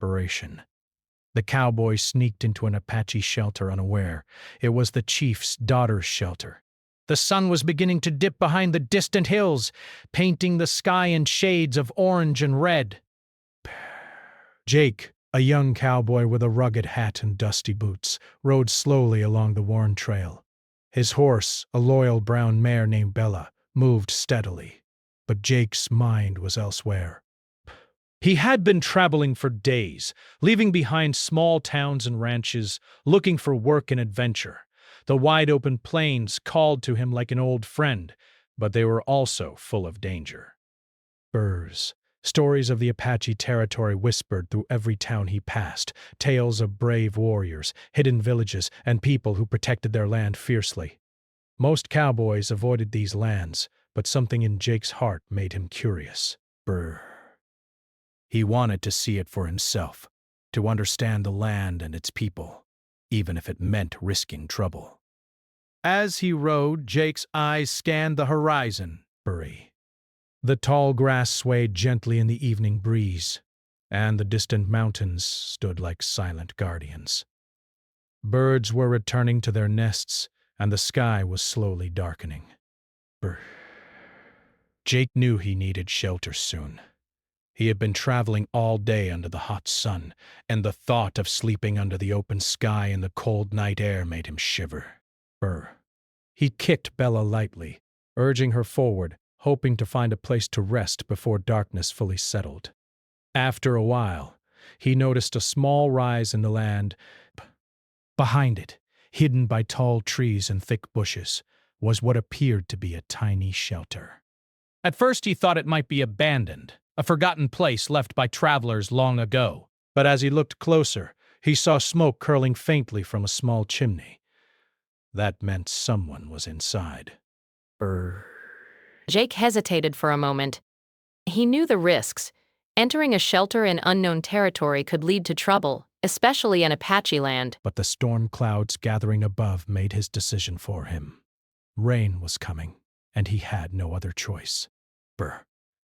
Narration. The cowboy sneaked into an Apache shelter unaware. It was the chief's daughter's shelter. The sun was beginning to dip behind the distant hills, painting the sky in shades of orange and red. Jake, a young cowboy with a rugged hat and dusty boots, rode slowly along the worn trail. His horse, a loyal brown mare named Bella, moved steadily, but Jake's mind was elsewhere. He had been traveling for days, leaving behind small towns and ranches, looking for work and adventure. The wide-open plains called to him like an old friend, but they were also full of danger. Burrs. Stories of the Apache territory whispered through every town he passed, tales of brave warriors, hidden villages, and people who protected their land fiercely. Most cowboys avoided these lands, but something in Jake's heart made him curious. Brr. He wanted to see it for himself, to understand the land and its people, even if it meant risking trouble. As he rode, Jake's eyes scanned the horizon. Burry. The tall grass swayed gently in the evening breeze, and the distant mountains stood like silent guardians. Birds were returning to their nests, and the sky was slowly darkening. Brr. Jake knew he needed shelter soon. He had been traveling all day under the hot sun, and the thought of sleeping under the open sky in the cold night air made him shiver. Brr. He kicked Bella lightly, urging her forward, hoping to find a place to rest before darkness fully settled. After a while, he noticed a small rise in the land. Behind it, hidden by tall trees and thick bushes, was what appeared to be a tiny shelter. At first he thought it might be abandoned, a forgotten place left by travelers long ago. But as he looked closer, he saw smoke curling faintly from a small chimney. That meant someone was inside. Jake hesitated for a moment. He knew the risks. Entering a shelter in unknown territory could lead to trouble, especially in Apache land. But the storm clouds gathering above made his decision for him. Rain was coming, and he had no other choice. Brr.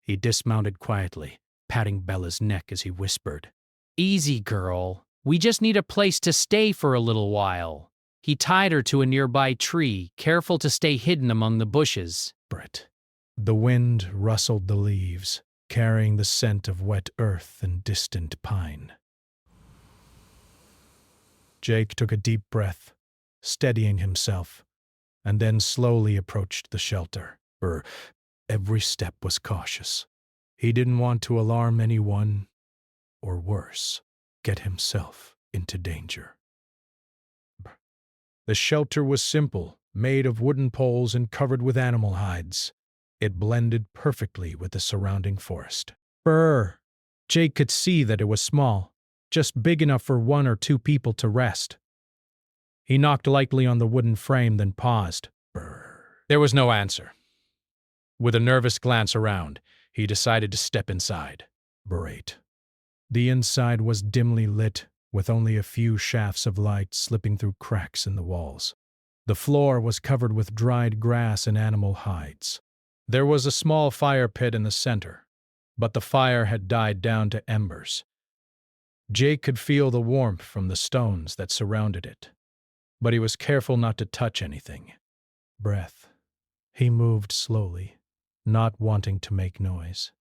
He dismounted quietly, patting Bella's neck as he whispered, "Easy, girl. We just need a place to stay for a little while." He tied her to a nearby tree, careful to stay hidden among the bushes. Brett. The wind rustled the leaves, carrying the scent of wet earth and distant pine. Jake took a deep breath, steadying himself, and then slowly approached the shelter. Every step was cautious. He didn't want to alarm anyone, or worse, get himself into danger. The shelter was simple, made of wooden poles and covered with animal hides. It blended perfectly with the surrounding forest. Brr! Jake could see that it was small, just big enough for 1 or 2 people to rest. He knocked lightly on the wooden frame, then paused. Brr. There was no answer. With a nervous glance around, he decided to step inside. Berate. The inside was dimly lit, with only a few shafts of light slipping through cracks in the walls. The floor was covered with dried grass and animal hides. There was a small fire pit in the center, but the fire had died down to embers. Jake could feel the warmth from the stones that surrounded it, but he was careful not to touch anything. Breath. He moved slowly, not wanting to make noise.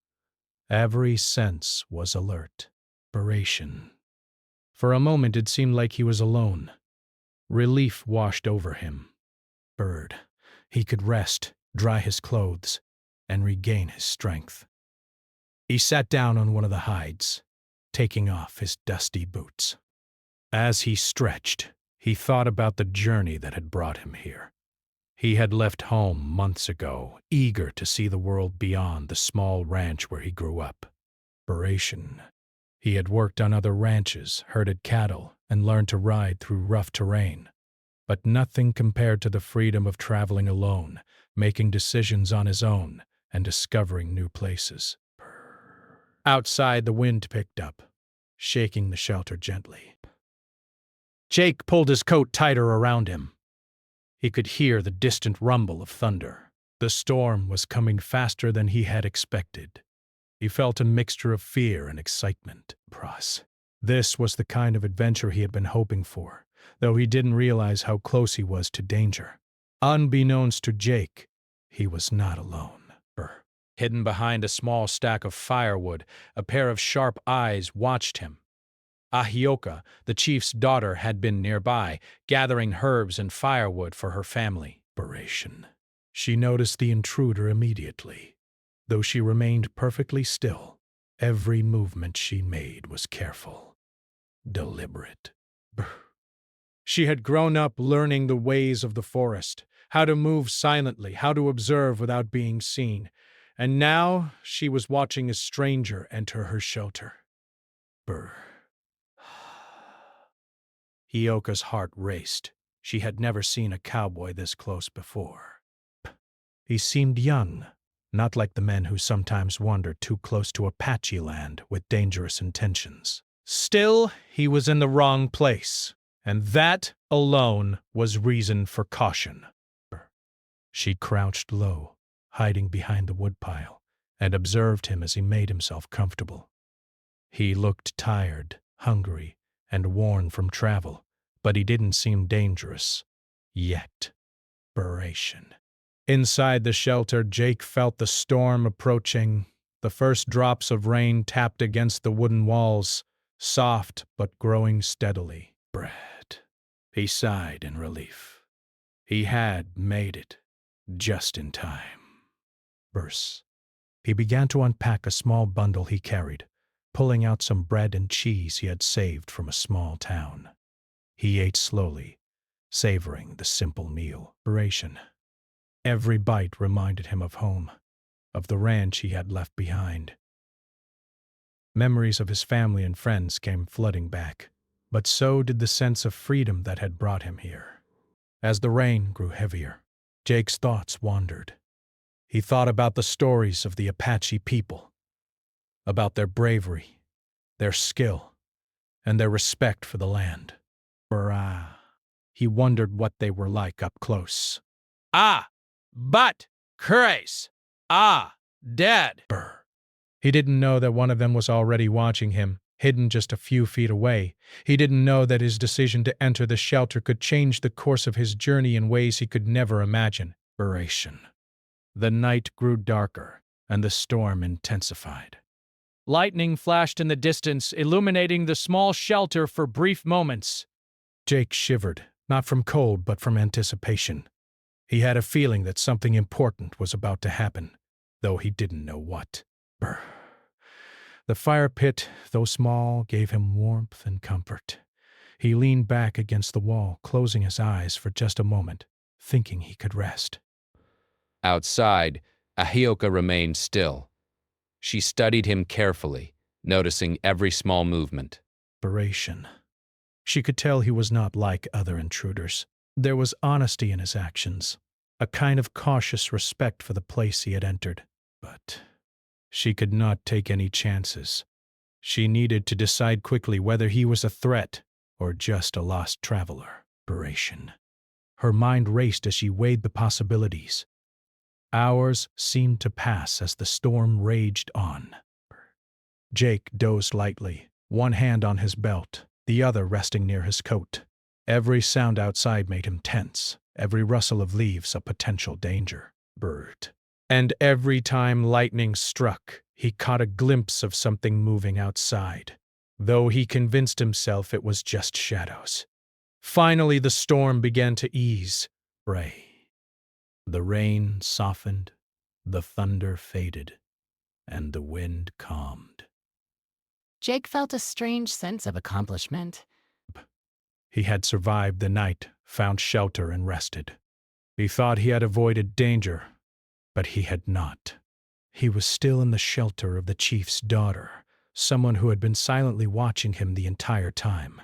Every sense was alert. Duration. For a moment it seemed like he was alone. Relief washed over him. Bird. He could rest, dry his clothes, and regain his strength. He sat down on one of the hides, taking off his dusty boots. As he stretched, he thought about the journey that had brought him here. He had left home months ago, eager to see the world beyond the small ranch where he grew up. Duration. He had worked on other ranches, herded cattle, and learned to ride through rough terrain. But nothing compared to the freedom of traveling alone, making decisions on his own, and discovering new places. Outside, the wind picked up, shaking the shelter gently. Jake pulled his coat tighter around him. He could hear the distant rumble of thunder. The storm was coming faster than he had expected. He felt a mixture of fear and excitement. This was the kind of adventure he had been hoping for, though he didn't realize how close he was to danger. Unbeknownst to Jake, he was not alone. Hidden behind a small stack of firewood, a pair of sharp eyes watched him. Ahioka, the chief's daughter, had been nearby, gathering herbs and firewood for her family. She noticed the intruder immediately. Though she remained perfectly still, every movement she made was careful, deliberate. She had grown up learning the ways of the forest, how to move silently, how to observe without being seen, and now she was watching a stranger enter her shelter. Hioka's heart raced. She had never seen a cowboy this close before. He seemed young, not like the men who sometimes wander too close to Apache land with dangerous intentions. Still, he was in the wrong place, and that alone was reason for caution. She crouched low, hiding behind the woodpile, and observed him as he made himself comfortable. He looked tired, hungry, and worn from travel, but he didn't seem dangerous. Yet. Inside the shelter, Jake felt the storm approaching. The first drops of rain tapped against the wooden walls, soft but growing steadily. He sighed in relief. He had made it, just in time. He began to unpack a small bundle he carried, pulling out some bread and cheese he had saved from a small town. He ate slowly, savoring the simple meal. Every bite reminded him of home, of the ranch he had left behind. Memories of his family and friends came flooding back, but so did the sense of freedom that had brought him here. As the rain grew heavier, Jake's thoughts wandered. He thought about the stories of the Apache people, about their bravery, their skill, and their respect for the land. He wondered what they were like up close. But Chris! Dead! He didn't know that one of them was already watching him, hidden just a few feet away. He didn't know that his decision to enter the shelter could change the course of his journey in ways he could never imagine. The night grew darker, and the storm intensified. Lightning flashed in the distance, illuminating the small shelter for brief moments. Jake shivered, not from cold but from anticipation. He had a feeling that something important was about to happen, though he didn't know what. The fire pit, though small, gave him warmth and comfort. He leaned back against the wall, closing his eyes for just a moment, thinking he could rest. Outside, Ahioka remained still. She studied him carefully, noticing every small movement. She could tell he was not like other intruders. There was honesty in his actions, a kind of cautious respect for the place he had entered. But she could not take any chances. She needed to decide quickly whether he was a threat or just a lost traveler. Her mind raced as she weighed the possibilities. Hours seemed to pass as the storm raged on. Jake dozed lightly, one hand on his belt, the other resting near his coat. Every sound outside made him tense, every rustle of leaves a potential danger. And every time lightning struck, he caught a glimpse of something moving outside, though he convinced himself it was just shadows. Finally, the storm began to ease. The rain softened, the thunder faded, and the wind calmed. Jake felt a strange sense of accomplishment. He had survived the night, found shelter, and rested. He thought he had avoided danger, but he had not. He was still in the shelter of the chief's daughter, someone who had been silently watching him the entire time.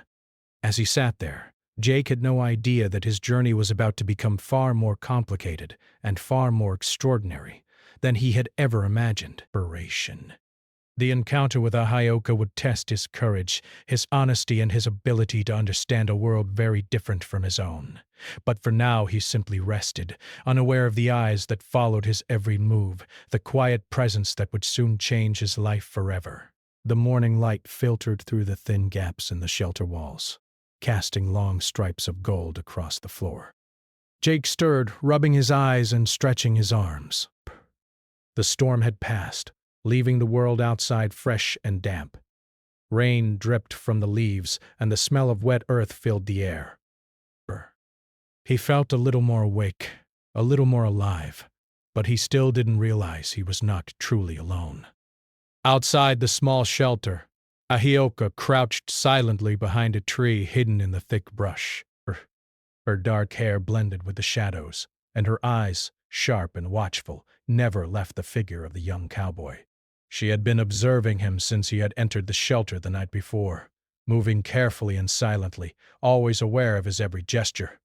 As he sat there, Jake had no idea that his journey was about to become far more complicated and far more extraordinary than he had ever imagined. The encounter with Ahioka would test his courage, his honesty, and his ability to understand a world very different from his own. But for now he simply rested, unaware of the eyes that followed his every move, the quiet presence that would soon change his life forever. The morning light filtered through the thin gaps in the shelter walls, casting long stripes of gold across the floor. Jake stirred, rubbing his eyes and stretching his arms. The storm had passed, leaving the world outside fresh and damp. Rain dripped from the leaves, and the smell of wet earth filled the air. He felt a little more awake, a little more alive, but he still didn't realize he was not truly alone. Outside the small shelter, Ahioka crouched silently behind a tree hidden in the thick brush. Her dark hair blended with the shadows, and her eyes, sharp and watchful, never left the figure of the young cowboy. She had been observing him since he had entered the shelter the night before, moving carefully and silently, always aware of his every gesture.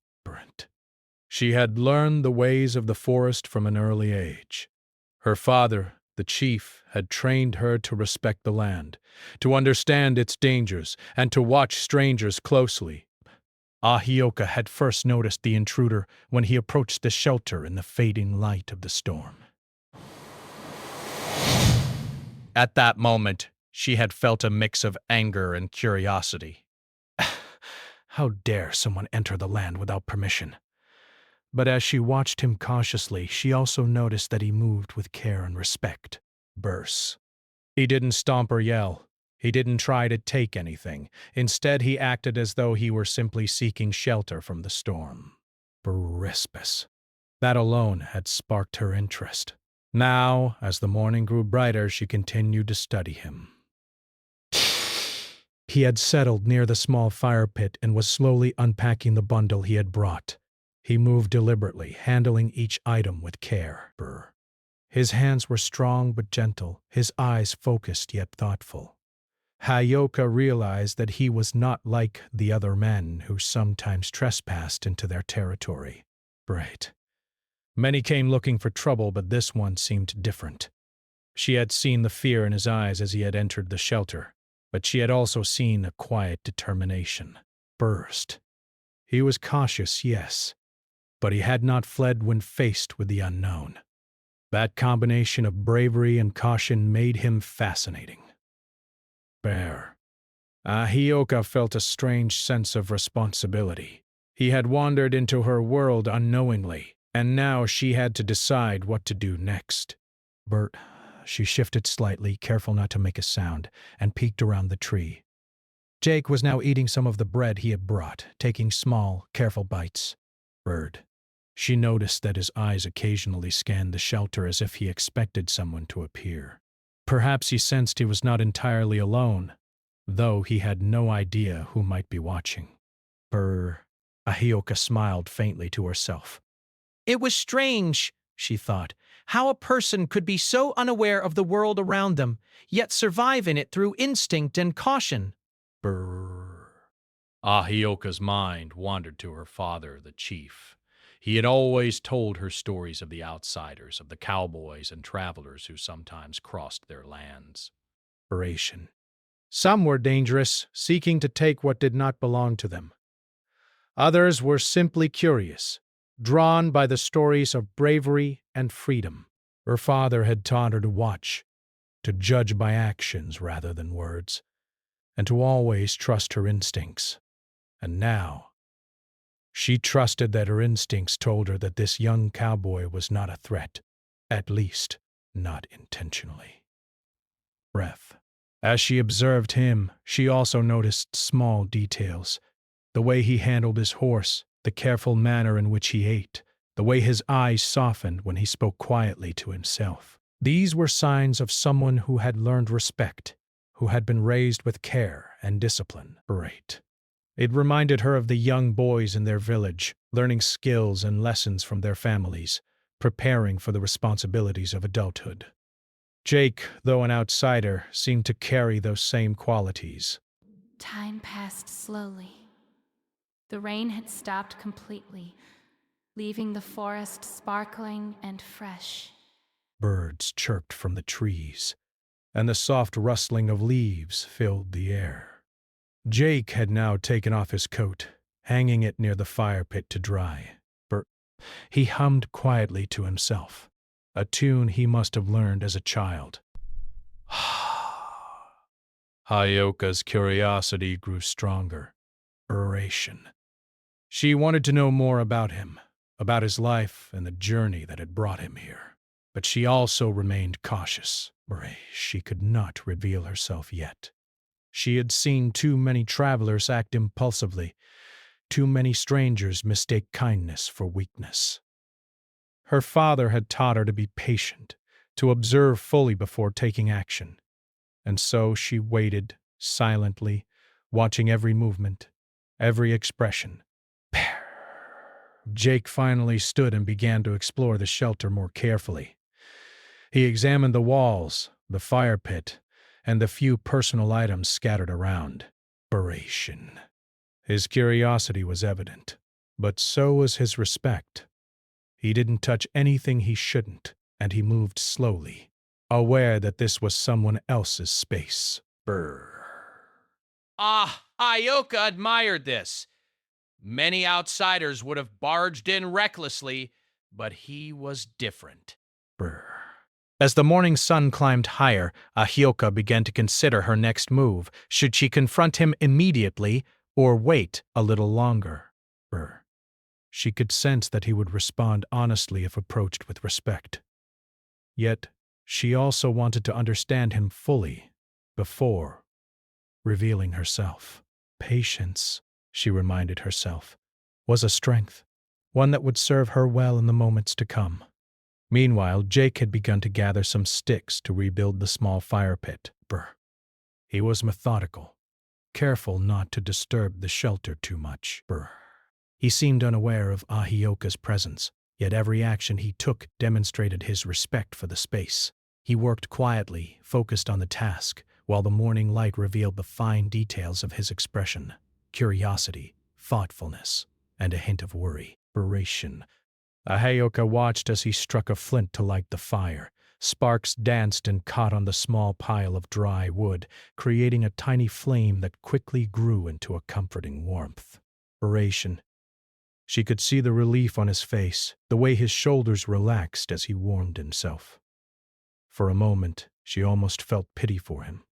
She had learned the ways of the forest from an early age. Her father, the chief, had trained her to respect the land, to understand its dangers, and to watch strangers closely. Ahioka had first noticed the intruder when he approached the shelter in the fading light of the storm. At that moment, she had felt a mix of anger and curiosity. How dare someone enter the land without permission? But as she watched him cautiously, she also noticed that he moved with care and respect. Burse. He didn't stomp or yell. He didn't try to take anything. Instead, he acted as though he were simply seeking shelter from the storm. Brispus. That alone had sparked her interest. Now, as the morning grew brighter, she continued to study him. He had settled near the small fire pit and was slowly unpacking the bundle he had brought. He moved deliberately, handling each item with care. His hands were strong but gentle, his eyes focused yet thoughtful. Ahioka realized that he was not like the other men who sometimes trespassed into their territory. Right. Many came looking for trouble, but this one seemed different. She had seen the fear in his eyes as he had entered the shelter, but she had also seen a quiet determination. Burst. He was cautious, yes, but he had not fled when faced with the unknown. That combination of bravery and caution made him fascinating. Bear. Ahioka felt a strange sense of responsibility. He had wandered into her world unknowingly, and now she had to decide what to do next. Bert, she shifted slightly, careful not to make a sound, and peeked around the tree. Jake was now eating some of the bread he had brought, taking small, careful bites. Bird. She noticed that his eyes occasionally scanned the shelter as if he expected someone to appear. Perhaps he sensed he was not entirely alone, though he had no idea who might be watching. Ahioka smiled faintly to herself. It was strange, she thought, how a person could be so unaware of the world around them, yet survive in it through instinct and caution. Ahioka's mind wandered to her father, the chief. He had always told her stories of the outsiders, of the cowboys and travelers who sometimes crossed their lands. Some were dangerous, seeking to take what did not belong to them. Others were simply curious, drawn by the stories of bravery and freedom. Her father had taught her to watch, to judge by actions rather than words, and to always trust her instincts. And now, she trusted that her instincts told her that this young cowboy was not a threat, at least not intentionally. Breath. As she observed him, she also noticed small details. The way he handled his horse, the careful manner in which he ate, the way his eyes softened when he spoke quietly to himself. These were signs of someone who had learned respect, who had been raised with care and discipline. It reminded her of the young boys in their village, learning skills and lessons from their families, preparing for the responsibilities of adulthood. Jake, though an outsider, seemed to carry those same qualities. Time passed slowly. The rain had stopped completely, leaving the forest sparkling and fresh. Birds chirped from the trees, and the soft rustling of leaves filled the air. Jake had now taken off his coat, hanging it near the fire pit to dry. He hummed quietly to himself, a tune he must have learned as a child. Hyoka's curiosity grew stronger. Narration. She wanted to know more about him, about his life and the journey that had brought him here. But she also remained cautious. She could not reveal herself yet. She had seen too many travelers act impulsively, too many strangers mistake kindness for weakness. Her father had taught her to be patient, to observe fully before taking action. And so she waited, silently, watching every movement, every expression. Jake finally stood and began to explore the shelter more carefully. He examined the walls, the fire pit, and the few personal items scattered around. Narration. His curiosity was evident, but so was his respect. He didn't touch anything he shouldn't, and he moved slowly, aware that this was someone else's space. Hyoka admired this. Many outsiders would have barged in recklessly, but he was different. As the morning sun climbed higher, Hyoka began to consider her next move. Should she confront him immediately or wait a little longer? She could sense that he would respond honestly if approached with respect. Yet, she also wanted to understand him fully before revealing herself. Patience, she reminded herself, was a strength, one that would serve her well in the moments to come. Meanwhile, Jake had begun to gather some sticks to rebuild the small fire pit. He was methodical, careful not to disturb the shelter too much. He seemed unaware of Hyoka's presence, yet every action he took demonstrated his respect for the space. He worked quietly, focused on the task, while the morning light revealed the fine details of his expression: curiosity, thoughtfulness, and a hint of worry. Hyoka watched as he struck a flint to light the fire. Sparks danced and caught on the small pile of dry wood, creating a tiny flame that quickly grew into a comforting warmth. She could see the relief on his face, the way his shoulders relaxed as he warmed himself. For a moment, she almost felt pity for him.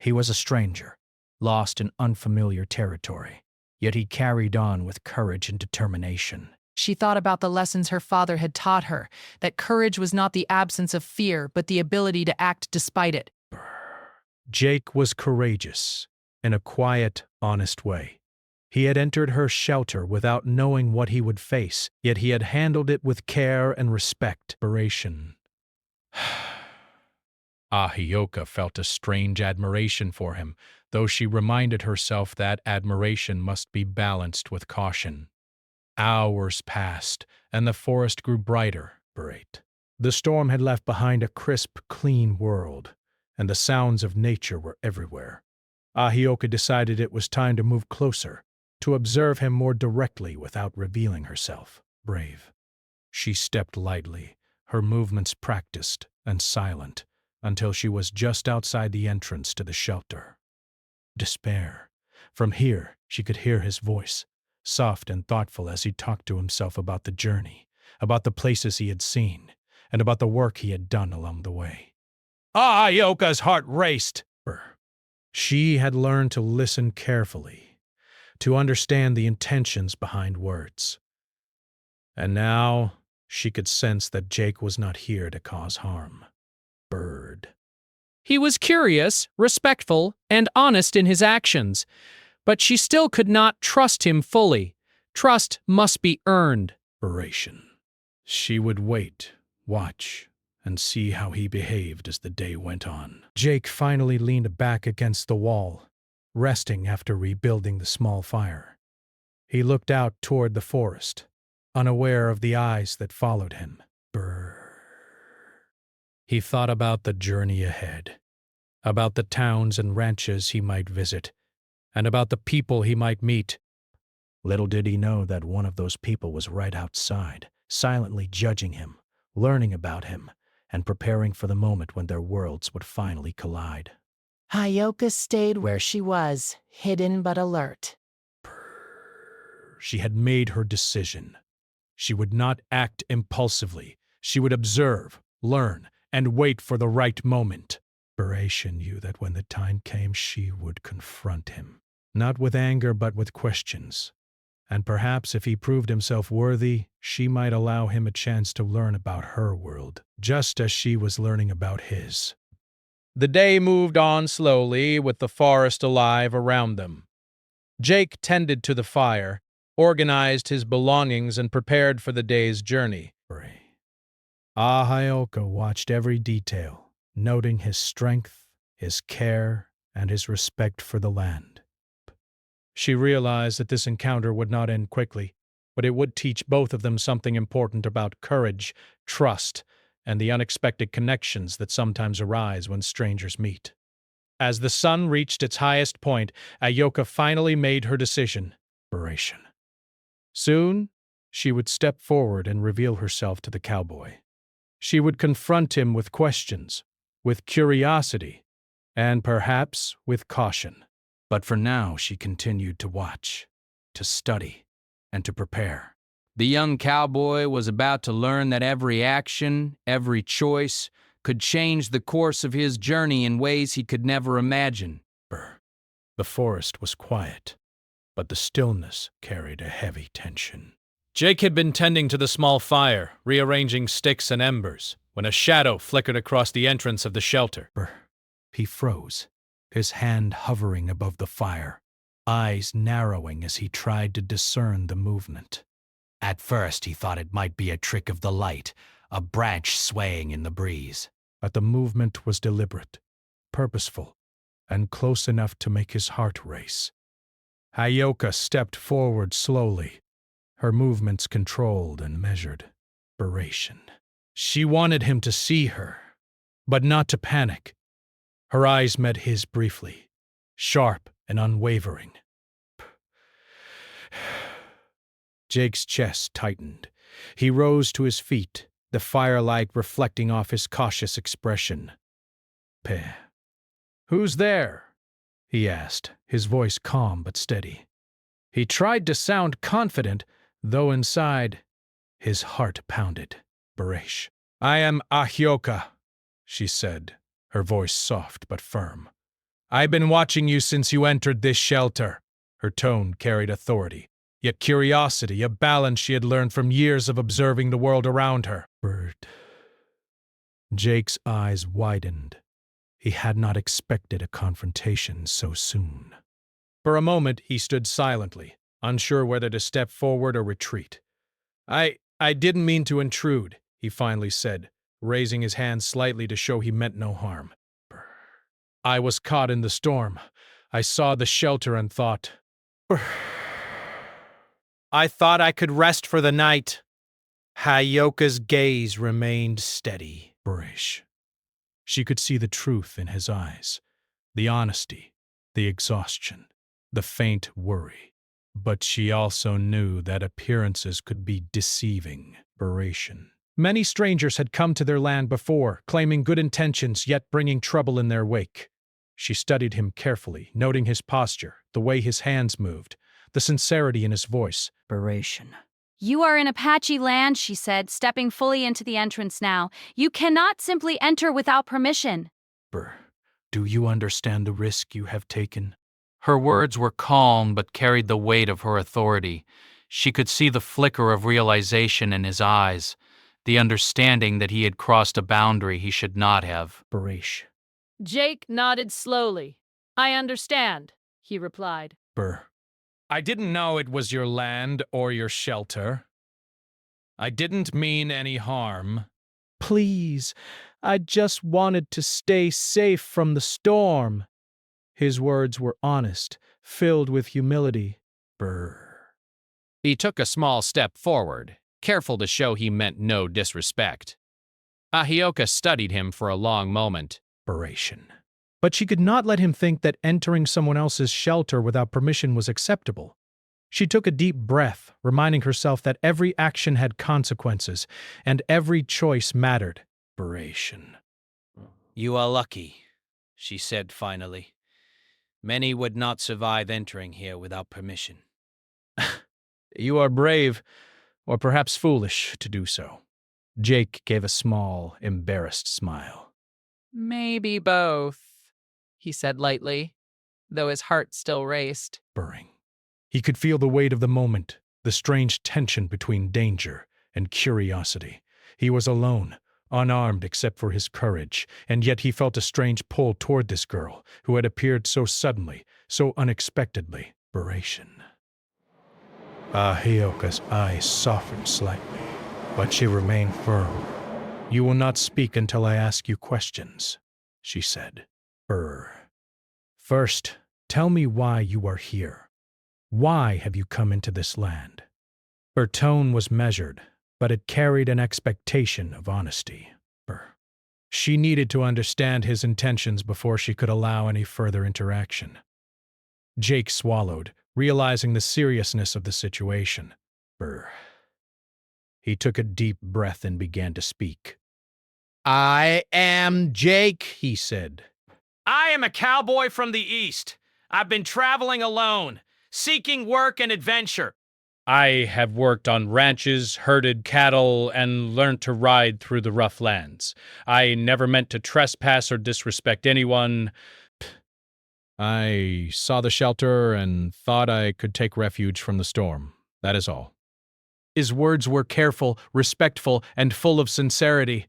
He was a stranger, lost in unfamiliar territory, yet he carried on with courage and determination. She thought about the lessons her father had taught her, that courage was not the absence of fear, but the ability to act despite it. Jake was courageous, in a quiet, honest way. He had entered her shelter without knowing what he would face, yet he had handled it with care and respect. Hyoka felt a strange admiration for him, though she reminded herself that admiration must be balanced with caution. Hours passed, and the forest grew brighter. The storm had left behind a crisp, clean world, and the sounds of nature were everywhere. Hyoka decided it was time to move closer, to observe him more directly without revealing herself. She stepped lightly, her movements practiced and silent, until she was just outside the entrance to the shelter. Despair. From here, she could hear his voice, soft and thoughtful as he talked to himself about the journey, about the places he had seen, and about the work he had done along the way. Hyoka's heart raced. She had learned to listen carefully, to understand the intentions behind words. And now she could sense that Jake was not here to cause harm. He was curious, respectful, and honest in his actions, but she still could not trust him fully. Trust must be earned. She would wait, watch, and see how he behaved as the day went on. Jake finally leaned back against the wall, resting after rebuilding the small fire. He looked out toward the forest, unaware of the eyes that followed him. He thought about the journey ahead, about the towns and ranches he might visit, and about the people he might meet. Little did he know that one of those people was right outside, silently judging him, learning about him, and preparing for the moment when their worlds would finally collide. Hyoka stayed where she was, hidden but alert. She had made her decision. She would not act impulsively. She would observe, learn, and wait for the right moment. Apache knew that when the time came, she would confront him, not with anger but with questions. And perhaps if he proved himself worthy, she might allow him a chance to learn about her world, just as she was learning about his. The day moved on slowly, with the forest alive around them. Jake tended to the fire, organized his belongings, and prepared for the day's journey. Ahioka watched every detail, noting his strength, his care, and his respect for the land. She realized that this encounter would not end quickly, but it would teach both of them something important about courage, trust, and the unexpected connections that sometimes arise when strangers meet. As the sun reached its highest point, Ahioka finally made her decision. Soon, she would step forward and reveal herself to the cowboy. She would confront him with questions, with curiosity, and perhaps with caution. But for now, she continued to watch, to study, and to prepare. The young cowboy was about to learn that every action, every choice, could change the course of his journey in ways he could never imagine. The forest was quiet, but the stillness carried a heavy tension. Jake had been tending to the small fire, rearranging sticks and embers, when a shadow flickered across the entrance of the shelter. He froze, his hand hovering above the fire, eyes narrowing as he tried to discern the movement. At first he thought it might be a trick of the light, a branch swaying in the breeze. But the movement was deliberate, purposeful, and close enough to make his heart race. Ahioka stepped forward slowly, her movements controlled and measured. She wanted him to see her, but not to panic. Her eyes met his briefly, sharp and unwavering. Jake's chest tightened. He rose to his feet, the firelight reflecting off his cautious expression. "Who's there?" he asked, his voice calm but steady. He tried to sound confident, though inside, his heart pounded. "I am Ahioka," she said, her voice soft but firm. "I've been watching you since you entered this shelter." Her tone carried authority, yet curiosity, a balance she had learned from years of observing the world around her. Jake's eyes widened. He had not expected a confrontation so soon. For a moment, he stood silently, unsure whether to step forward or retreat. I didn't mean to intrude," he finally said, raising his hand slightly to show he meant no harm. "I was caught in the storm. I saw the shelter and thought... I thought I could rest for the night." Ahioka's gaze remained steady. She could see the truth in his eyes, the honesty, the exhaustion, the faint worry. But she also knew that appearances could be deceiving. Many strangers had come to their land before, claiming good intentions yet bringing trouble in their wake. She studied him carefully, noting his posture, the way his hands moved, the sincerity in his voice. "You are in Apache land," she said, stepping fully into the entrance now. "You cannot simply enter without permission." Do you understand the risk you have taken? Her words were calm but carried the weight of her authority. She could see the flicker of realization in his eyes, the understanding that he had crossed a boundary he should not have. Jake nodded slowly. "I understand," he replied. "I didn't know it was your land or your shelter. I didn't mean any harm." "Please, I just wanted to stay safe from the storm." His words were honest, filled with humility. He took a small step forward, careful to show he meant no disrespect. Ahioka studied him for a long moment. But she could not let him think that entering someone else's shelter without permission was acceptable. She took a deep breath, reminding herself that every action had consequences, and every choice mattered. "You are lucky," she said finally. "Many would not survive entering here without permission." "You are brave, or perhaps foolish, to do so." Jake gave a small, embarrassed smile. Maybe both, he said lightly, though his heart still raced. Burring. He could feel the weight of the moment, the strange tension between danger and curiosity. He was alone, unarmed except for his courage, and yet he felt a strange pull toward this girl who had appeared so suddenly, so unexpectedly. Desperation. Ahioka's eyes softened slightly, but she remained firm. "You will not speak until I ask you questions," she said. First, tell me why you are here. Why have you come into this land?" Her tone was measured, but it carried an expectation of honesty. She needed to understand his intentions before she could allow any further interaction. Jake swallowed, realizing the seriousness of the situation. He took a deep breath and began to speak. "I am Jake," he said. I am a cowboy from the East. I've been traveling alone, seeking work and adventure. I have worked on ranches, herded cattle, and learned to ride through the rough lands. I never meant to trespass or disrespect anyone. I saw the shelter and thought I could take refuge from the storm. That is all." His words were careful, respectful, and full of sincerity.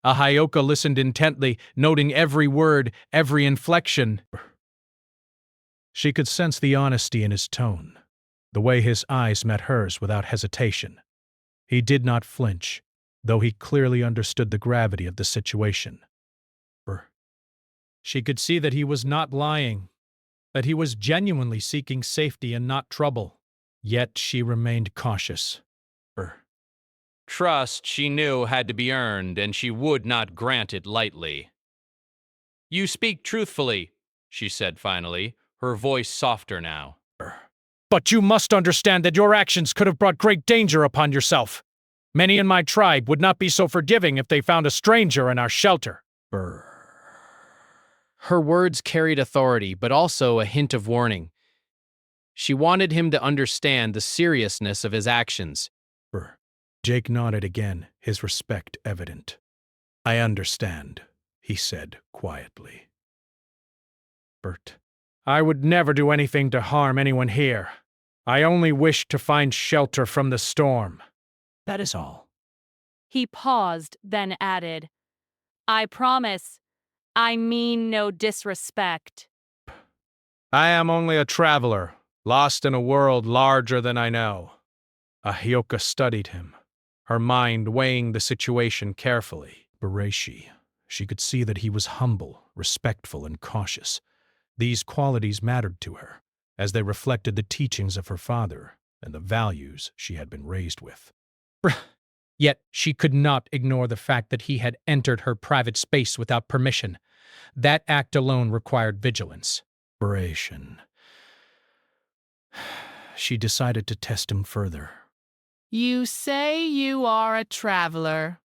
Ahioka listened intently, noting every word, every inflection. She could sense the honesty in his tone, the way his eyes met hers without hesitation. He did not flinch, though he clearly understood the gravity of the situation. She could see that he was not lying, that he was genuinely seeking safety and not trouble. Yet she remained cautious. Trust, she knew, had to be earned, and she would not grant it lightly. "You speak truthfully," she said finally, her voice softer now. "But you must understand that your actions could have brought great danger upon yourself. Many in my tribe would not be so forgiving if they found a stranger in our shelter." Her words carried authority, but also a hint of warning. She wanted him to understand the seriousness of his actions. Jake nodded again, his respect evident. "I understand," he said quietly. "I would never do anything to harm anyone here. I only wish to find shelter from the storm. That is all." He paused, then added, "I promise, I mean no disrespect." "I am only a traveler, lost in a world larger than I know." Ahioka studied him, her mind weighing the situation carefully. She could see that he was humble, respectful, and cautious. These qualities mattered to her, as they reflected the teachings of her father and the values she had been raised with. Yet she could not ignore the fact that he had entered her private space without permission. That act alone required vigilance. She decided to test him further. "You say you are a traveler."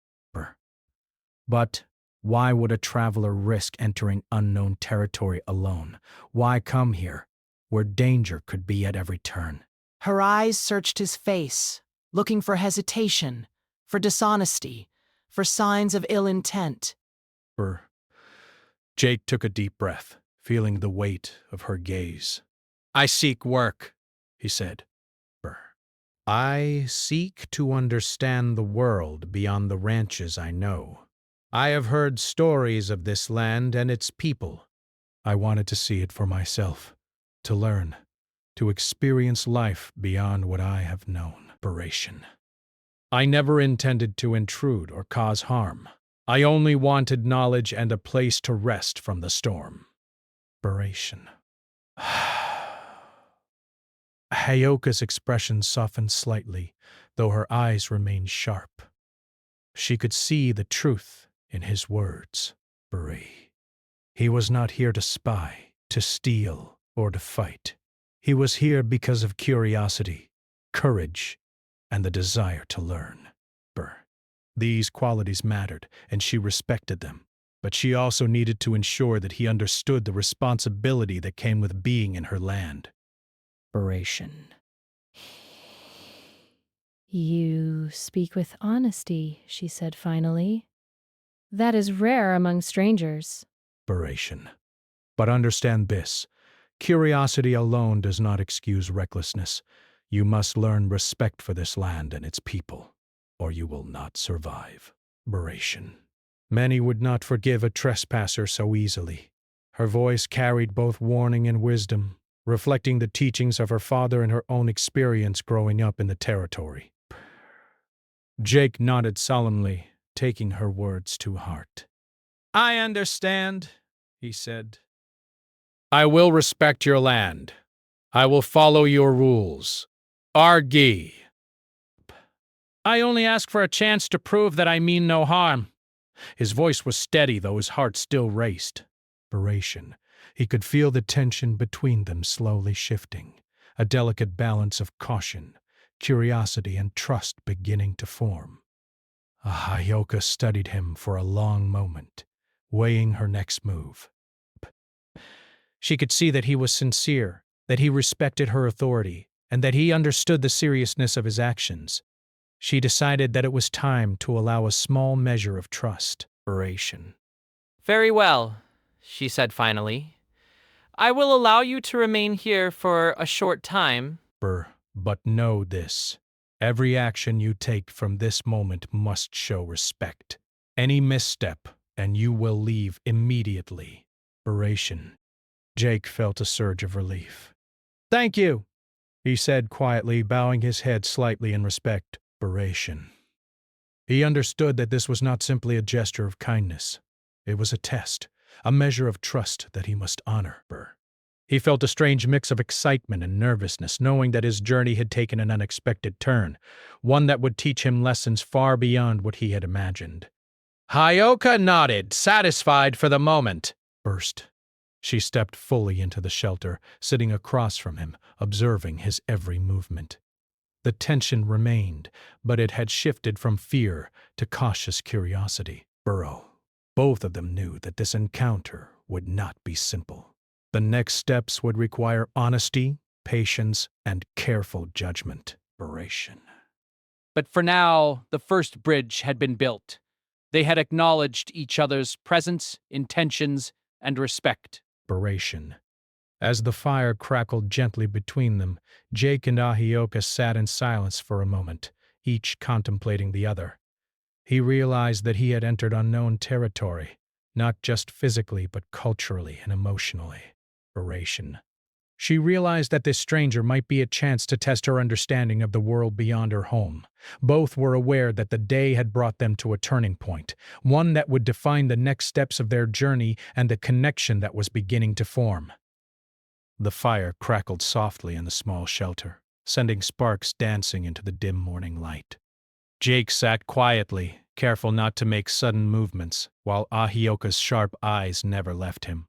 But why would a traveler risk entering unknown territory alone? Why come here, where danger could be at every turn? Her eyes searched his face, looking for hesitation, for dishonesty, for signs of ill intent. Jake took a deep breath, feeling the weight of her gaze. "I seek work," he said. "I seek to understand the world beyond the ranches I know. I have heard stories of this land and its people. I wanted to see it for myself, to learn, to experience life beyond what I have known." "I never intended to intrude or cause harm. I only wanted knowledge and a place to rest from the storm." Hayoka's expression softened slightly, though her eyes remained sharp. She could see the truth in his words. He was not here to spy, to steal, or to fight. He was here because of curiosity, courage, and the desire to learn. These qualities mattered, and she respected them, but she also needed to ensure that he understood the responsibility that came with being in her land. "You speak with honesty," she said finally. That is rare among strangers. Inspiration. But understand this. Curiosity alone does not excuse recklessness. You must learn respect for this land and its people, or you will not survive. Inspiration. Many would not forgive a trespasser so easily. Her voice carried both warning and wisdom, reflecting the teachings of her father and her own experience growing up in the territory. Jake nodded solemnly, taking her words to heart. "I understand," he said. "I will respect your land. I will follow your rules. Argi. I only ask for a chance to prove that I mean no harm." His voice was steady, though his heart still raced. Inspiration. He could feel the tension between them slowly shifting, a delicate balance of caution, curiosity, and trust beginning to form. Ahyoka studied him for a long moment, weighing her next move. She could see that he was sincere, that he respected her authority, and that he understood the seriousness of his actions. She decided that it was time to allow a small measure of trust. Inspiration. Very well, she said finally. I will allow you to remain here for a short time. But know this. Every action you take from this moment must show respect. Any misstep, and you will leave immediately. Inspiration. Jake felt a surge of relief. "Thank you," he said quietly, bowing his head slightly in respect. Inspiration. He understood that this was not simply a gesture of kindness. It was a test, a measure of trust that he must honor. He felt a strange mix of excitement and nervousness, knowing that his journey had taken an unexpected turn, one that would teach him lessons far beyond what he had imagined. Ahyoka nodded, satisfied for the moment. First, she stepped fully into the shelter, sitting across from him, observing his every movement. The tension remained, but it had shifted from fear to cautious curiosity. Both of them knew that this encounter would not be simple. The next steps would require honesty, patience, and careful judgment. But for now, the first bridge had been built. They had acknowledged each other's presence, intentions, and respect. As the fire crackled gently between them, Jake and Ahyoka sat in silence for a moment, each contemplating the other. He realized that he had entered unknown territory, not just physically but culturally and emotionally. She realized that this stranger might be a chance to test her understanding of the world beyond her home. Both were aware that the day had brought them to a turning point, one that would define the next steps of their journey and the connection that was beginning to form. The fire crackled softly in the small shelter, sending sparks dancing into the dim morning light. Jake sat quietly, careful not to make sudden movements, while Ahyoka's sharp eyes never left him.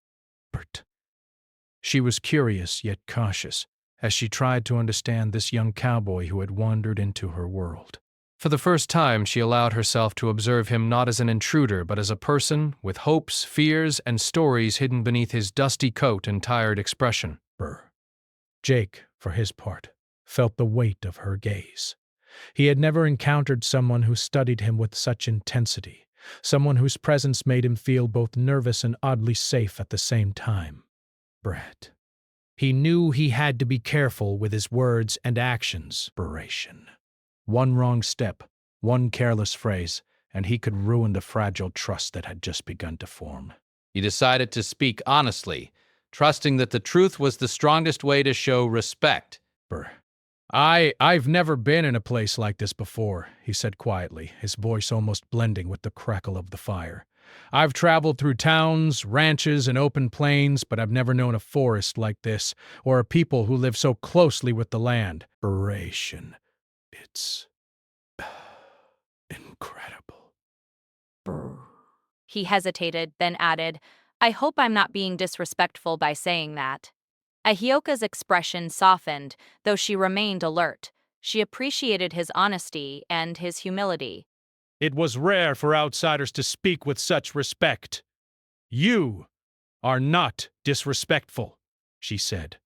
She was curious yet cautious, as she tried to understand this young cowboy who had wandered into her world. For the first time, she allowed herself to observe him not as an intruder, but as a person with hopes, fears, and stories hidden beneath his dusty coat and tired expression. Jake, for his part, felt the weight of her gaze. He had never encountered someone who studied him with such intensity, someone whose presence made him feel both nervous and oddly safe at the same time. He knew he had to be careful with his words and actions. One wrong step, one careless phrase, and he could ruin the fragile trust that had just begun to form. He decided to speak honestly, trusting that the truth was the strongest way to show respect. I've never been in a place like this before, he said quietly, his voice almost blending with the crackle of the fire. I've traveled through towns, ranches, and open plains, but I've never known a forest like this, or a people who live so closely with the land. It's incredible. He hesitated, then added, I hope I'm not being disrespectful by saying that. Ahyoka's expression softened, though she remained alert. She appreciated his honesty and his humility. It was rare for outsiders to speak with such respect. You are not disrespectful, she said.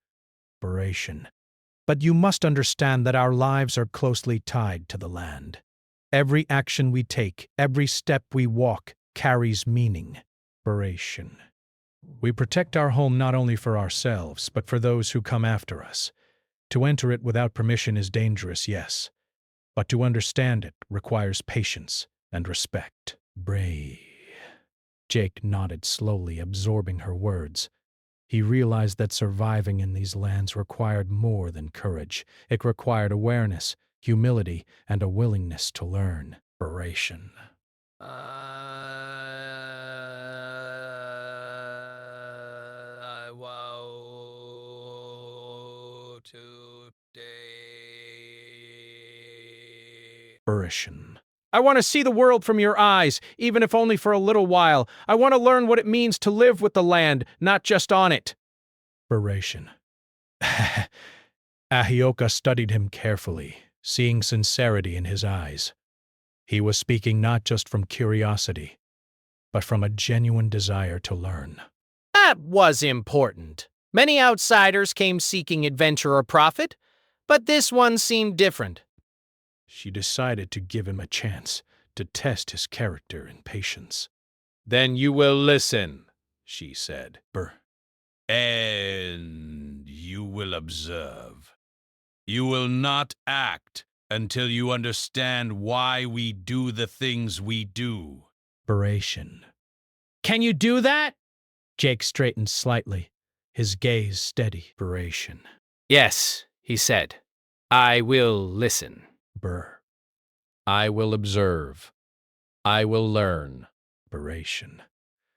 But you must understand that our lives are closely tied to the land. Every action we take, every step we walk, carries meaning. Inspiration. We protect our home not only for ourselves, but for those who come after us. To enter it without permission is dangerous, yes, but to understand it requires patience and respect. Brave. Jake nodded slowly, absorbing her words. He realized that surviving in these lands required more than courage. It required awareness, humility, and a willingness to learn. Inspiration. I vow today. Inspiration. I want to see the world from your eyes, even if only for a little while. I want to learn what it means to live with the land, not just on it. Inspiration. Ahioka studied him carefully, seeing sincerity in his eyes. He was speaking not just from curiosity, but from a genuine desire to learn. That was important. Many outsiders came seeking adventure or profit, but this one seemed different. She decided to give him a chance to test his character and patience. Then you will listen, she said. And you will observe. You will not act until you understand why we do the things we do. Inspiration. Can you do that? Jake straightened slightly, his gaze steady. Inspiration. Yes, he said. I will listen. I will observe. I will learn. Inspiration.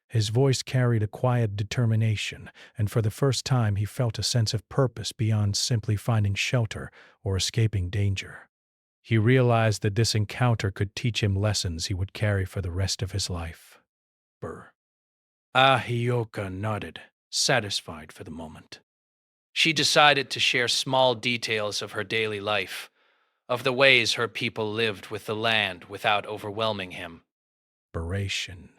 His voice carried a quiet determination, and for the first time he felt a sense of purpose beyond simply finding shelter or escaping danger. He realized that this encounter could teach him lessons he would carry for the rest of his life. Ahioka nodded, satisfied for the moment. She decided to share small details of her daily life, of the ways her people lived with the land without overwhelming him. Inspiration.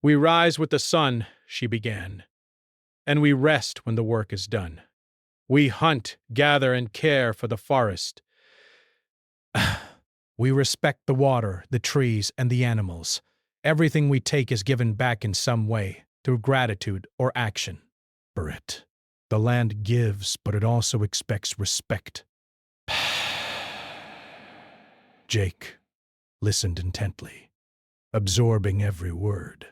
We rise with the sun, she began, and we rest when the work is done. We hunt, gather, and care for the forest. We respect the water, the trees, and the animals. Everything we take is given back in some way, through gratitude or action. The land gives, but it also expects respect. Jake listened intently, absorbing every word.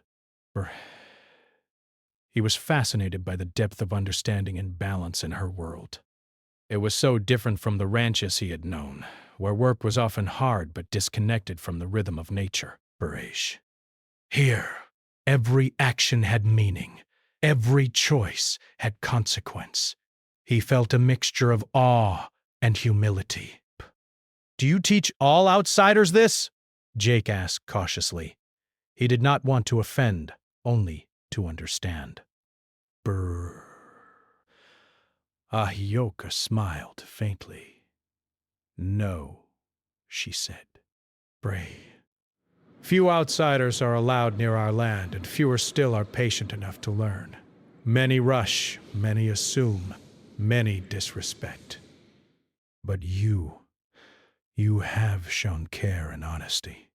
He was fascinated by the depth of understanding and balance in her world. It was so different from the ranches he had known, where work was often hard but disconnected from the rhythm of nature. Here, every action had meaning. Every choice had consequence. He felt a mixture of awe and humility. Do you teach all outsiders this? Jake asked cautiously. He did not want to offend, only to understand. Ahioka smiled faintly. No, she said. Few outsiders are allowed near our land, and fewer still are patient enough to learn. Many rush, many assume, many disrespect. But you have shown care and honesty.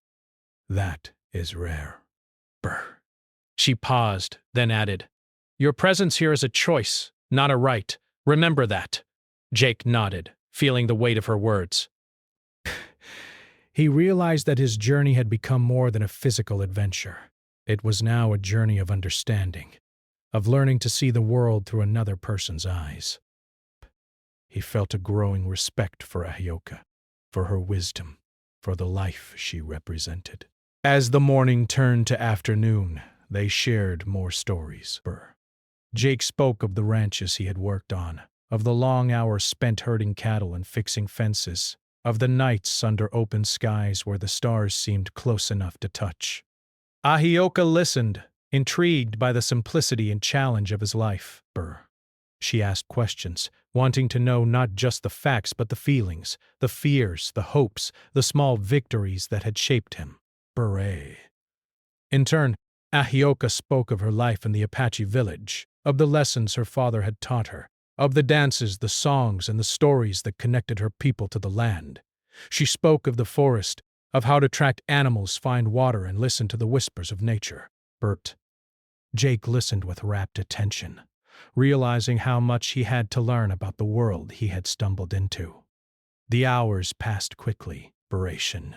That is rare. She paused, then added, Your presence here is a choice, not a right. Remember that. Jake nodded, feeling the weight of her words. He realized that his journey had become more than a physical adventure. It was now a journey of understanding, of learning to see the world through another person's eyes. He felt a growing respect for Ahioka, for her wisdom, for the life she represented. As the morning turned to afternoon, they shared more stories. Jake spoke of the ranches he had worked on, of the long hours spent herding cattle and fixing fences, of the nights under open skies where the stars seemed close enough to touch. Ahioka listened, intrigued by the simplicity and challenge of his life. She asked questions, wanting to know not just the facts but the feelings, the fears, the hopes, the small victories that had shaped him. In turn, Ahioka spoke of her life in the Apache village, of the lessons her father had taught her, of the dances, the songs, and the stories that connected her people to the land. She spoke of the forest, of how to track animals, find water, and listen to the whispers of nature. Bert. Jake listened with rapt attention, realizing how much he had to learn about the world he had stumbled into. The hours passed quickly. Narration.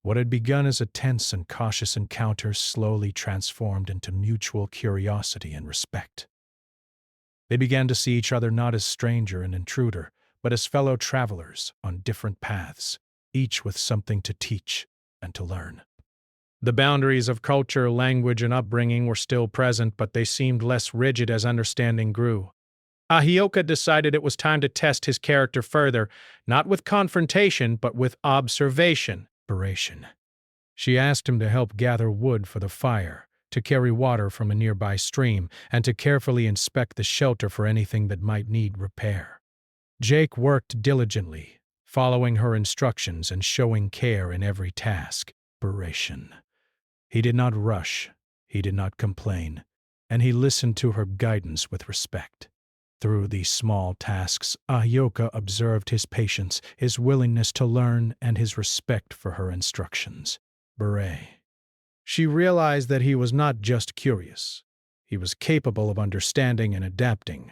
What had begun as a tense and cautious encounter slowly transformed into mutual curiosity and respect. They began to see each other not as stranger and intruder, but as fellow travelers on different paths, each with something to teach and to learn. The boundaries of culture, language, and upbringing were still present, but they seemed less rigid as understanding grew. Ahioka decided it was time to test his character further, not with confrontation, but with observation. She asked him to help gather wood for the fire, to carry water from a nearby stream, and to carefully inspect the shelter for anything that might need repair. Jake worked diligently, following her instructions and showing care in every task. He did not rush, he did not complain, and he listened to her guidance with respect. Through these small tasks, Ahioka observed his patience, his willingness to learn, and his respect for her instructions. She realized that he was not just curious. He was capable of understanding and adapting.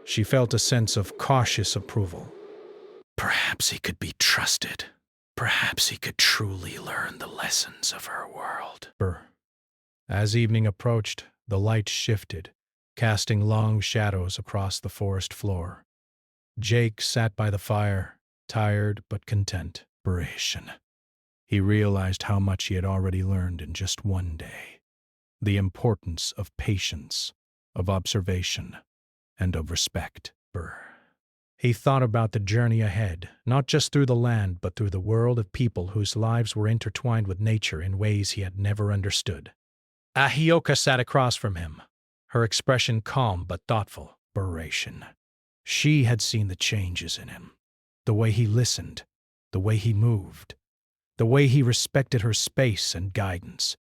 She felt a sense of cautious approval. Perhaps he could be trusted. Perhaps he could truly learn the lessons of her world. As evening approached, the light shifted, casting long shadows across the forest floor. Jake sat by the fire, tired but content. He realized how much he had already learned in just one day. The importance of patience, of observation, and of respect. He thought about the journey ahead, not just through the land, but through the world of people whose lives were intertwined with nature in ways he had never understood. Ahioka sat across from him, her expression calm but thoughtful. She had seen the changes in him, the way he listened, the way he moved, the way he respected her space and guidance.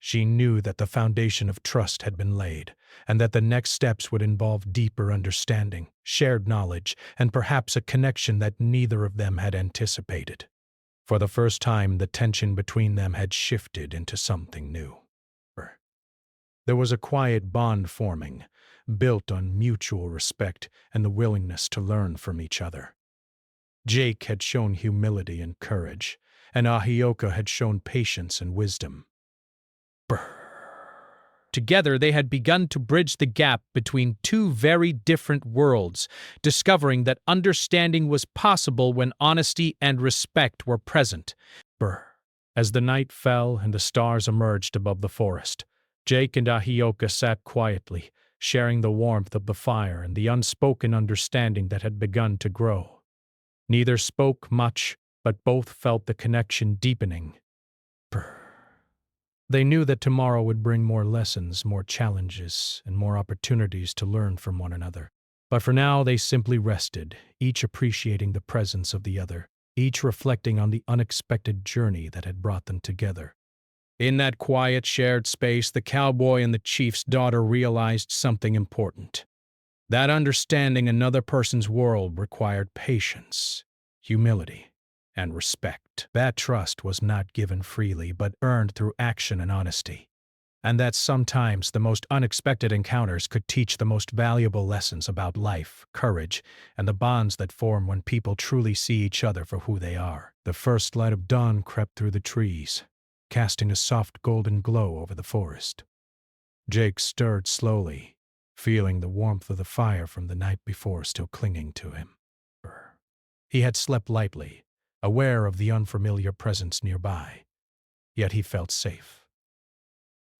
She knew that the foundation of trust had been laid, and that the next steps would involve deeper understanding, shared knowledge, and perhaps a connection that neither of them had anticipated. For the first time, the tension between them had shifted into something new. There was a quiet bond forming, built on mutual respect and the willingness to learn from each other. Jake had shown humility and courage, and Ahioka had shown patience and wisdom. Together, they had begun to bridge the gap between two very different worlds, discovering that understanding was possible when honesty and respect were present. As the night fell and the stars emerged above the forest, Jake and Ahioka sat quietly, sharing the warmth of the fire and the unspoken understanding that had begun to grow. Neither spoke much, but both felt the connection deepening. They knew that tomorrow would bring more lessons, more challenges, and more opportunities to learn from one another. But for now, they simply rested, each appreciating the presence of the other, each reflecting on the unexpected journey that had brought them together. In that quiet, shared space, the cowboy and the chief's daughter realized something important. That understanding another person's world required patience, humility, and respect. That trust was not given freely, but earned through action and honesty. And that sometimes the most unexpected encounters could teach the most valuable lessons about life, courage, and the bonds that form when people truly see each other for who they are. The first light of dawn crept through the trees, casting a soft golden glow over the forest. Jake stirred slowly, feeling the warmth of the fire from the night before still clinging to him. He had slept lightly, aware of the unfamiliar presence nearby, yet he felt safe.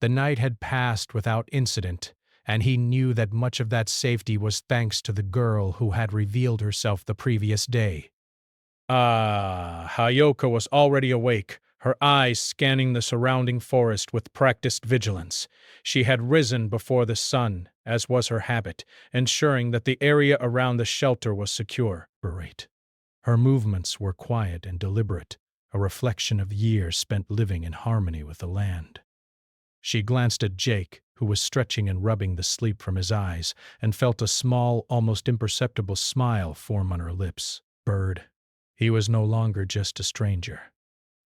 The night had passed without incident, and he knew that much of that safety was thanks to the girl who had revealed herself the previous day. Ahioka was already awake, her eyes scanning the surrounding forest with practiced vigilance. She had risen before the sun, as was her habit, ensuring that the area around the shelter was secure. Her movements were quiet and deliberate, a reflection of years spent living in harmony with the land. She glanced at Jake, who was stretching and rubbing the sleep from his eyes, and felt a small, almost imperceptible smile form on her lips. Bird. He was no longer just a stranger.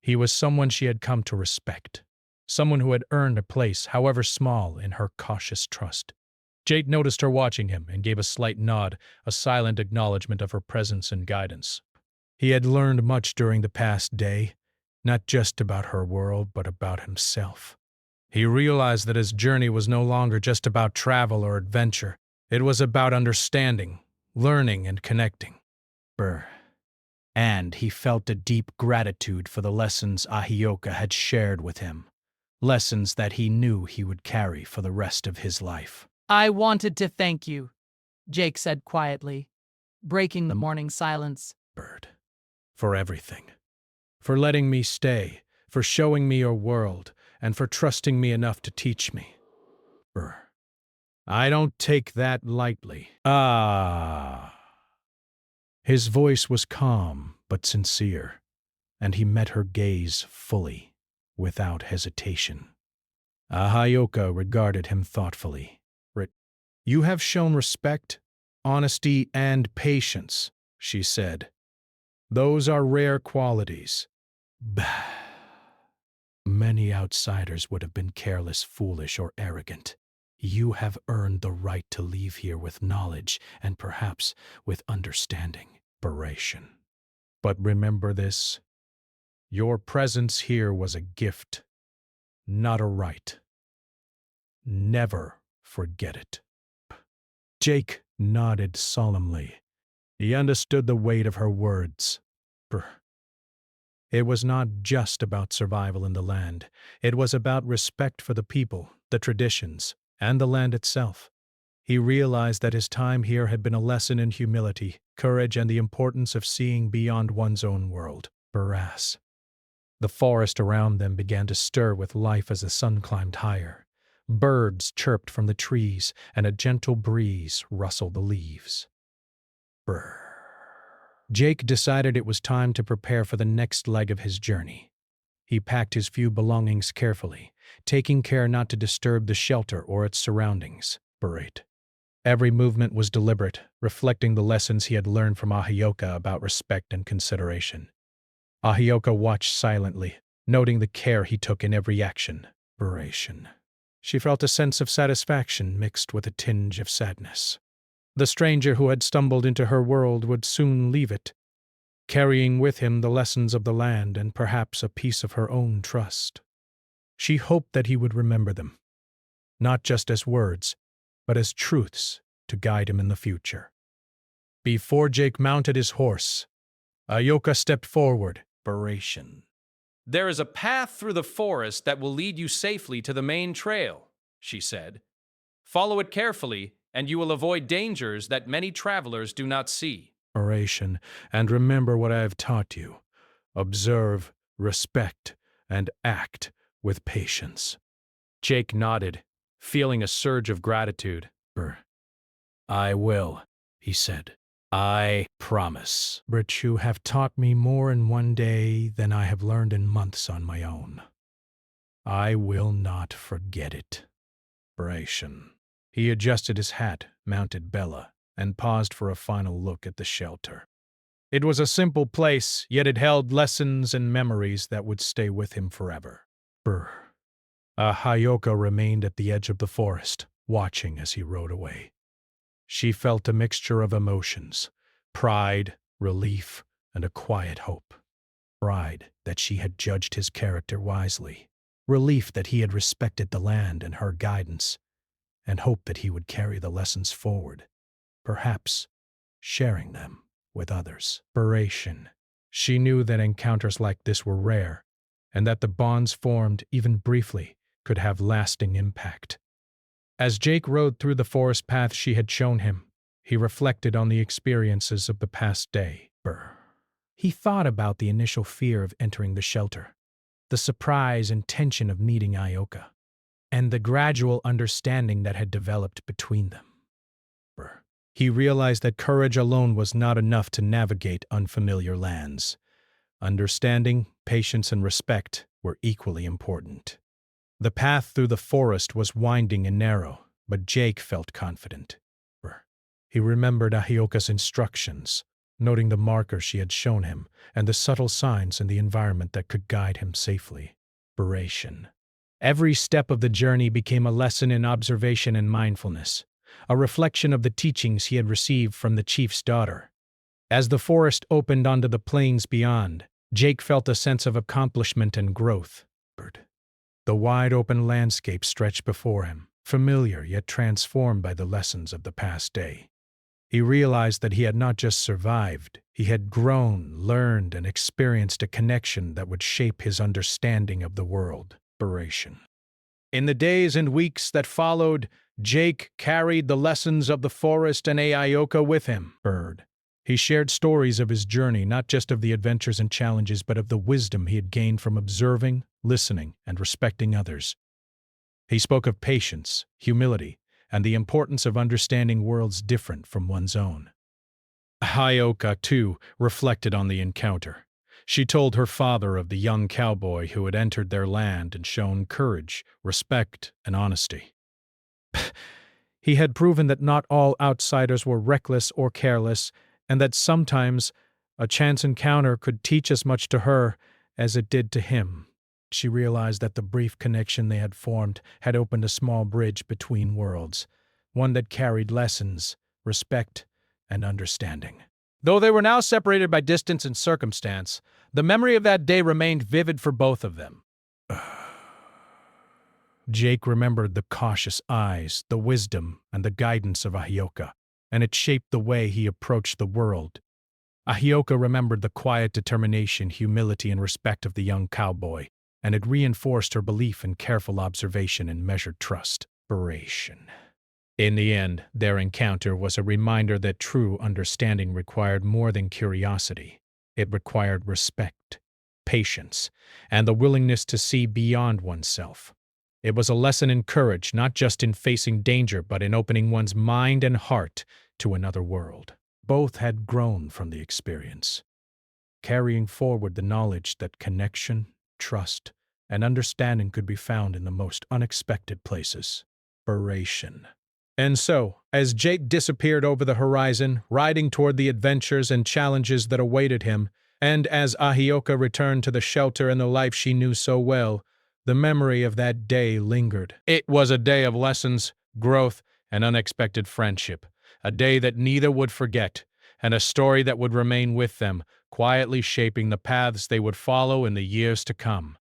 He was someone she had come to respect. Someone who had earned a place, however small, in her cautious trust. Jake noticed her watching him and gave a slight nod, a silent acknowledgement of her presence and guidance. He had learned much during the past day, not just about her world, but about himself. He realized that his journey was no longer just about travel or adventure. It was about understanding, learning, and connecting. And he felt a deep gratitude for the lessons Ahioka had shared with him. Lessons that he knew he would carry for the rest of his life. I wanted to thank you, Jake said quietly, breaking the morning silence. Bird. For everything. For letting me stay, for showing me your world, and for trusting me enough to teach me. I don't take that lightly. His voice was calm but sincere, and he met her gaze fully, without hesitation. Ahioka regarded him thoughtfully. You have shown respect, honesty, and patience, she said. Those are rare qualities. Many outsiders would have been careless, foolish, or arrogant. You have earned the right to leave here with knowledge and perhaps with understanding. But remember this. Your presence here was a gift, not a right. Never forget it. Jake nodded solemnly. He understood the weight of her words. It was not just about survival in the land. It was about respect for the people, the traditions, and the land itself. He realized that his time here had been a lesson in humility, courage, and the importance of seeing beyond one's own world. The forest around them began to stir with life as the sun climbed higher. Birds chirped from the trees, and a gentle breeze rustled the leaves. Jake decided it was time to prepare for the next leg of his journey. He packed his few belongings carefully, taking care not to disturb the shelter or its surroundings. Every movement was deliberate, reflecting the lessons he had learned from Ahioka about respect and consideration. Ahioka watched silently, noting the care he took in every action. She felt a sense of satisfaction mixed with a tinge of sadness. The stranger who had stumbled into her world would soon leave it, carrying with him the lessons of the land and perhaps a piece of her own trust. She hoped that he would remember them, not just as words, but as truths to guide him in the future. Before Jake mounted his horse, Ahioka stepped forward. There is a path through the forest that will lead you safely to the main trail, she said. Follow it carefully, and you will avoid dangers that many travelers do not see. And remember what I have taught you. Observe, respect, and act with patience. Jake nodded, feeling a surge of gratitude. I will, he said. I promise. But you have taught me more in one day than I have learned in months on my own. I will not forget it. He adjusted his hat, mounted Bella, and paused for a final look at the shelter. It was a simple place, yet it held lessons and memories that would stay with him forever. Ahioka remained at the edge of the forest, watching as he rode away. She felt a mixture of emotions, pride, relief, and a quiet hope. Pride that she had judged his character wisely, relief that he had respected the land and her guidance, and hope that he would carry the lessons forward, perhaps sharing them with others. She knew that encounters like this were rare, and that the bonds formed, even briefly, could have lasting impact. As Jake rode through the forest path she had shown him, he reflected on the experiences of the past day. He thought about the initial fear of entering the shelter, the surprise and tension of meeting Ahioka, and the gradual understanding that had developed between them. He realized that courage alone was not enough to navigate unfamiliar lands. Understanding, patience, and respect were equally important. The path through the forest was winding and narrow, but Jake felt confident. He remembered Ahioka's instructions, noting the marker she had shown him and the subtle signs in the environment that could guide him safely. Narration. Every step of the journey became a lesson in observation and mindfulness, a reflection of the teachings he had received from the chief's daughter. As the forest opened onto the plains beyond, Jake felt a sense of accomplishment and growth. The wide open landscape stretched before him, familiar yet transformed by the lessons of the past day. He realized that he had not just survived, he had grown, learned, and experienced a connection that would shape his understanding of the world. In the days and weeks that followed, Jake carried the lessons of the forest and Ahioka with him. He shared stories of his journey, not just of the adventures and challenges, but of the wisdom he had gained from observing, listening, and respecting others. He spoke of patience, humility, and the importance of understanding worlds different from one's own. Ahioka, too, reflected on the encounter. She told her father of the young cowboy who had entered their land and shown courage, respect, and honesty. He had proven that not all outsiders were reckless or careless, and that sometimes a chance encounter could teach as much to her as it did to him. She realized that the brief connection they had formed had opened a small bridge between worlds, one that carried lessons, respect, and understanding. Though they were now separated by distance and circumstance, the memory of that day remained vivid for both of them. Jake remembered the cautious eyes, the wisdom, and the guidance of Ahioka, and it shaped the way he approached the world. Ahioka remembered the quiet determination, humility, and respect of the young cowboy, and it reinforced her belief in careful observation and measured trust. In the end, their encounter was a reminder that true understanding required more than curiosity. It required respect, patience, and the willingness to see beyond oneself. It was a lesson in courage, not just in facing danger, but in opening one's mind and heart to another world. Both had grown from the experience, carrying forward the knowledge that connection, trust, and understanding could be found in the most unexpected places. And so, as Jake disappeared over the horizon, riding toward the adventures and challenges that awaited him, and as Ahioka returned to the shelter and the life she knew so well, the memory of that day lingered. It was a day of lessons, growth, and unexpected friendship, a day that neither would forget, and a story that would remain with them, quietly shaping the paths they would follow in the years to come.